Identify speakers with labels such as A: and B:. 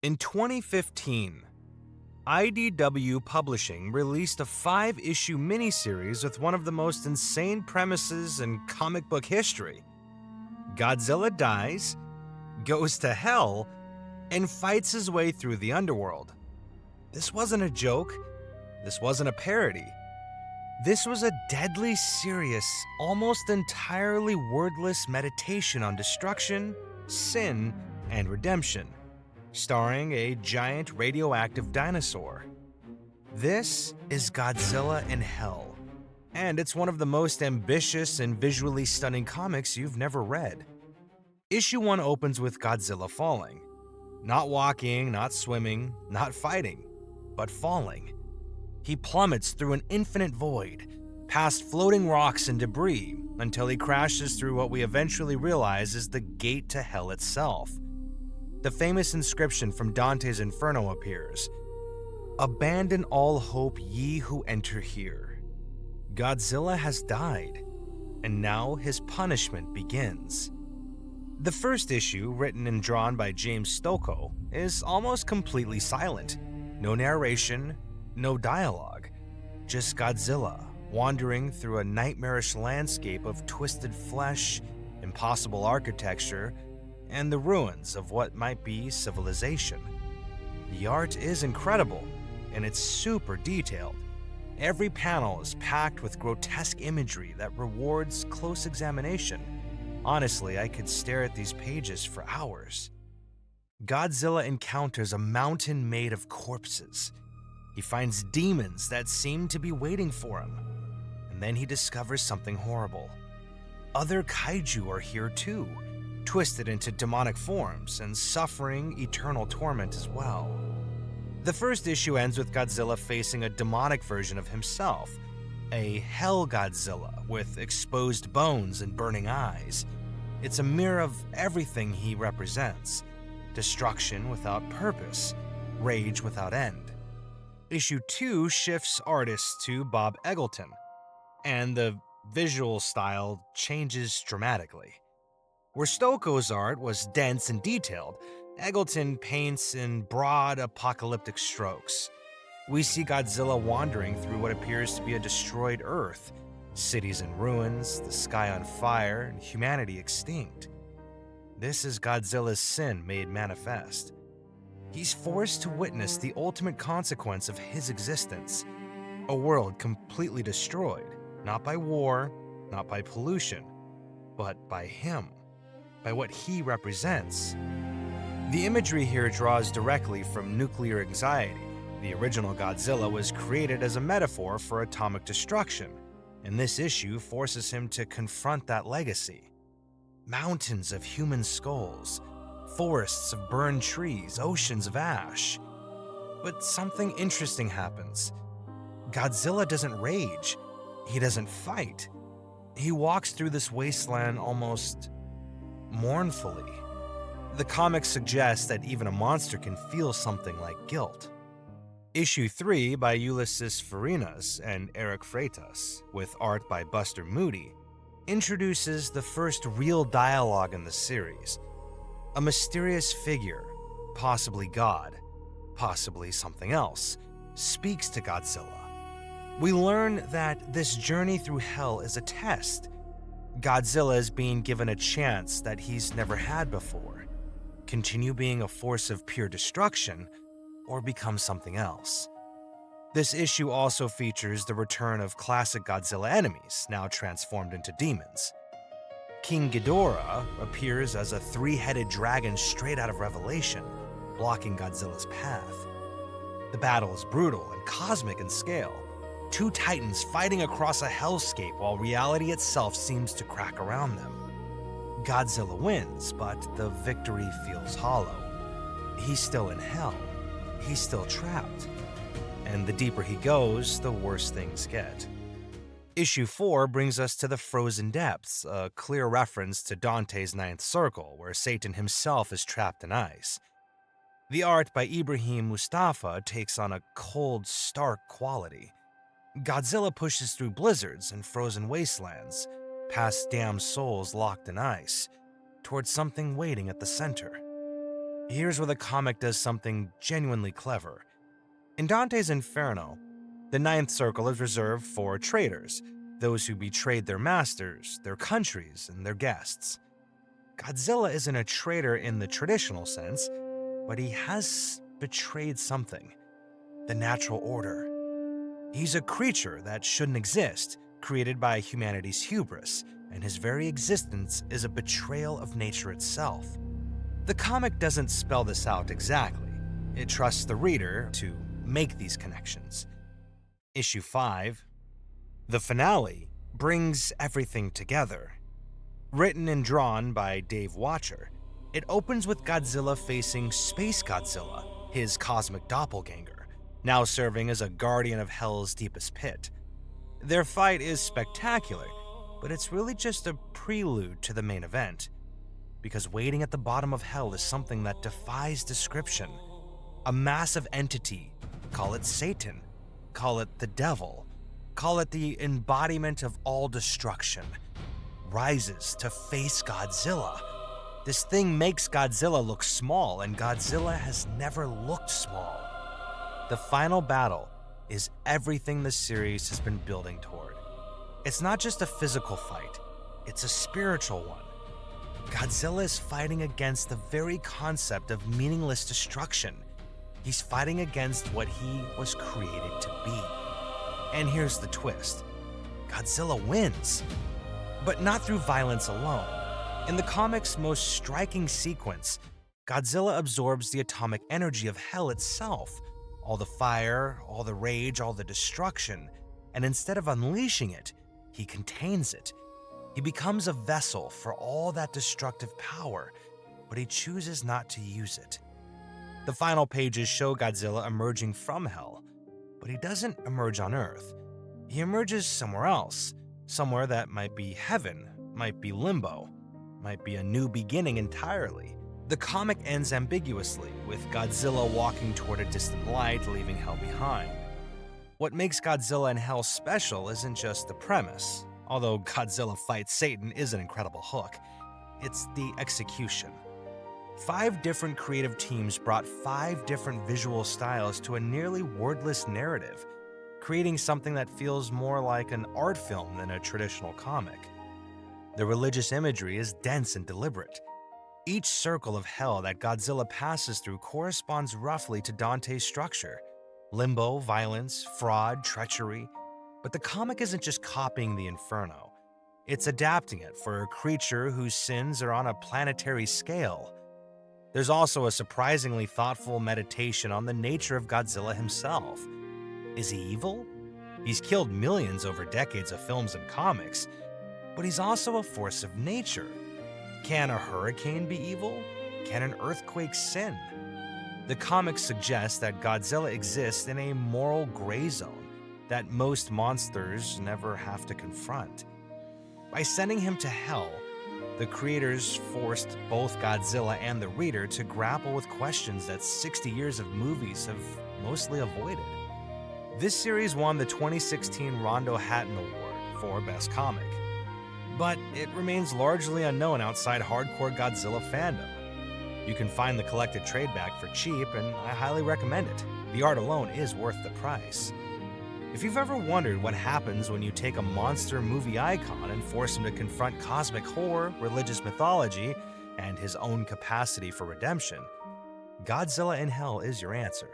A: In 2015, IDW Publishing released a 5-issue miniseries with one of the most insane premises in comic book history. Godzilla dies, goes to hell, and fights his way through the underworld. This wasn't a joke. This wasn't a parody. This was a deadly serious, almost entirely wordless meditation on destruction, sin, and redemption, starring a giant radioactive dinosaur. This is Godzilla in Hell, and it's one of the most ambitious and visually stunning comics you've never read. Issue 1 opens with Godzilla falling. Not walking, not swimming, not fighting, but falling. He plummets through an infinite void, past floating rocks and debris, until he crashes through what we eventually realize is the gate to hell itself. The famous inscription from Dante's Inferno appears: "Abandon all hope, ye who enter here." Godzilla has died, and now his punishment begins. The first issue, written and drawn by James Stokoe, is almost completely silent. No narration, no dialogue, just Godzilla wandering through a nightmarish landscape of twisted flesh, impossible architecture, and the ruins of what might be civilization. The art is incredible, and it's super detailed. Every panel is packed with grotesque imagery that rewards close examination. Honestly, I could stare at these pages for hours. Godzilla encounters a mountain made of corpses. He finds demons that seem to be waiting for him. And then he discovers something horrible. Other kaiju are here too, twisted into demonic forms and suffering eternal torment as well. The first issue ends with Godzilla facing a demonic version of himself, a Hell Godzilla with exposed bones and burning eyes. It's a mirror of everything he represents: destruction without purpose, rage without end. Issue 2 shifts artists to Bob Eggleton, and the visual style changes dramatically. Where Stokoe's art was dense and detailed, Eggleton paints in broad, apocalyptic strokes. We see Godzilla wandering through what appears to be a destroyed Earth, cities in ruins, the sky on fire, and humanity extinct. This is Godzilla's sin made manifest. He's forced to witness the ultimate consequence of his existence: a world completely destroyed, not by war, not by pollution, but by him, by what he represents. The imagery here draws directly from nuclear anxiety. The original Godzilla was created as a metaphor for atomic destruction, and this issue forces him to confront that legacy. Mountains of human skulls, forests of burned trees, oceans of ash. But something interesting happens. Godzilla doesn't rage. He doesn't fight. He walks through this wasteland almost mournfully. The comic suggests that even a monster can feel something like guilt. Issue 3 by Ulysses Farinas and Eric Freitas, with art by Buster Moody, introduces the first real dialogue in the series. A mysterious figure, possibly God, possibly something else, speaks to Godzilla. We learn that this journey through hell is a test. Godzilla is being given a chance that he's never had before. Continue being a force of pure destruction, or become something else. This issue also features the return of classic Godzilla enemies, now transformed into demons. King Ghidorah appears as a 3-headed dragon straight out of Revelation, blocking Godzilla's path. The battle is brutal and cosmic in scale. 2 titans fighting across a hellscape while reality itself seems to crack around them. Godzilla wins, but the victory feels hollow. He's still in hell. He's still trapped. And the deeper he goes, the worse things get. Issue 4 brings us to the Frozen Depths, a clear reference to Dante's Ninth Circle, where Satan himself is trapped in ice. The art by Ibrahim Mustafa takes on a cold, stark quality. Godzilla pushes through blizzards and frozen wastelands, past damned souls locked in ice, towards something waiting at the center. Here's where the comic does something genuinely clever. In Dante's Inferno, the ninth circle is reserved for traitors, those who betrayed their masters, their countries, and their guests. Godzilla isn't a traitor in the traditional sense, but he has betrayed something: the natural order. He's a creature that shouldn't exist, created by humanity's hubris, and his very existence is a betrayal of nature itself. The comic doesn't spell this out exactly. It trusts the reader to make these connections. Issue 5, the finale, brings everything together. Written and drawn by Dave Watcher, it opens with Godzilla facing Space Godzilla, his cosmic doppelganger, now serving as a guardian of Hell's deepest pit. Their fight is spectacular, but it's really just a prelude to the main event. Because waiting at the bottom of Hell is something that defies description. A massive entity, call it Satan, call it the devil, call it the embodiment of all destruction, rises to face Godzilla. This thing makes Godzilla look small, and Godzilla has never looked small. The final battle is everything the series has been building toward. It's not just a physical fight, it's a spiritual one. Godzilla is fighting against the very concept of meaningless destruction. He's fighting against what he was created to be. And here's the twist: Godzilla wins, but not through violence alone. In the comic's most striking sequence, Godzilla absorbs the atomic energy of Hell itself, all the fire, all the rage, all the destruction, and instead of unleashing it, he contains it. He becomes a vessel for all that destructive power, but he chooses not to use it. The final pages show Godzilla emerging from Hell, but he doesn't emerge on Earth. He emerges somewhere else, somewhere that might be heaven, might be limbo, might be a new beginning entirely. The comic ends ambiguously, with Godzilla walking toward a distant light, leaving Hell behind. What makes Godzilla and Hell special isn't just the premise, although Godzilla fights Satan is an incredible hook. It's the execution. 5 different creative teams brought 5 different visual styles to a nearly wordless narrative, creating something that feels more like an art film than a traditional comic. The religious imagery is dense and deliberate. Each circle of Hell that Godzilla passes through corresponds roughly to Dante's structure: limbo, violence, fraud, treachery. But the comic isn't just copying the Inferno. It's adapting it for a creature whose sins are on a planetary scale. There's also a surprisingly thoughtful meditation on the nature of Godzilla himself. Is he evil? He's killed millions over decades of films and comics, but he's also a force of nature. Can a hurricane be evil? Can an earthquake sin? The comic suggests that Godzilla exists in a moral gray zone that most monsters never have to confront. By sending him to Hell, the creators forced both Godzilla and the reader to grapple with questions that 60 years of movies have mostly avoided. This series won the 2016 Rondo Hatton Award for Best Comic, but it remains largely unknown outside hardcore Godzilla fandom. You can find the collected trade back for cheap, and I highly recommend it. The art alone is worth the price. If you've ever wondered what happens when you take a monster movie icon and force him to confront cosmic horror, religious mythology, and his own capacity for redemption, Godzilla in Hell is your answer.